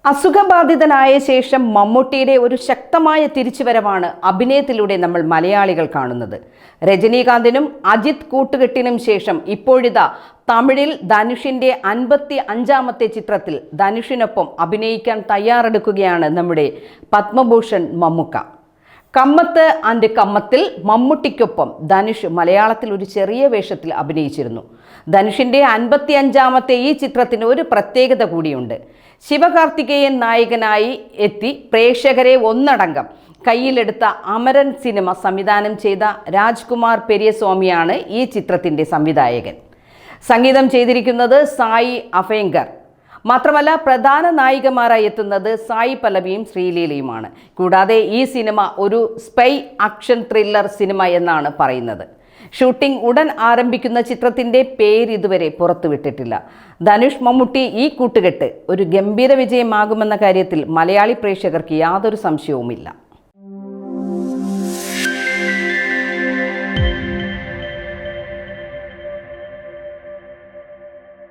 അസുഖബാധിതനായ ശേഷം മമ്മൂട്ടിയുടെ ഒരു ശക്തമായ തിരിച്ചുവരവാണ് അഭിനയത്തിലൂടെ നമ്മൾ മലയാളികൾ കാണുന്നത്. രജനീകാന്തിനും അജിത് കൂട്ടുകെട്ടിനും ശേഷം ഇപ്പോഴിതാ തമിഴിൽ ധനുഷിന്റെ 55ാമത്തെ ചിത്രത്തിൽ ധനുഷിനൊപ്പം അഭിനയിക്കാൻ തയ്യാറെടുക്കുകയാണ് നമ്മുടെ പത്മഭൂഷൺ മമ്മുക്ക. കമ്മത്ത് ആൻഡ് കമ്മത്തിൽ മമ്മൂട്ടിക്കൊപ്പം ധനുഷ് മലയാളത്തിൽ ഒരു ചെറിയ വേഷത്തിൽ അഭിനയിച്ചിരുന്നു. ധനുഷിന്റെ 55ാമത്തെ ഈ ചിത്രത്തിന് ഒരു പ്രത്യേകത കൂടിയുണ്ട്. ശിവകാർത്തികേയൻ നായകനായി എത്തി പ്രേക്ഷകരെ ഒന്നടങ്കം കയ്യിലെടുത്ത അമരൻ സിനിമ സംവിധാനം ചെയ്ത രാജ്കുമാർ പെരിയസ്വാമിയാണ് ഈ ചിത്രത്തിൻ്റെ സംവിധായകൻ. സംഗീതം ചെയ്തിരിക്കുന്നത് സായി അഭയങ്കർ. മാത്രമല്ല പ്രധാന നായികമാരായി എത്തുന്നത് സായി പല്ലവിയും ശ്രീലീലയുമാണ്. കൂടാതെ ഈ സിനിമ ഒരു സ്പൈ ആക്ഷൻ ത്രില്ലർ സിനിമ എന്നാണ് പറയുന്നത്. ഷൂട്ടിംഗ് ഉടൻ ആരംഭിക്കുന്ന ചിത്രത്തിൻ്റെ പേര് ഇതുവരെ പുറത്തുവിട്ടിട്ടില്ല. ധനുഷ് മമ്മൂട്ടി ഈ കൂട്ടുകെട്ട് ഒരു ഗംഭീര വിജയമാകുമെന്ന കാര്യത്തിൽ മലയാളി പ്രേക്ഷകർക്ക് യാതൊരു സംശയവുമില്ല.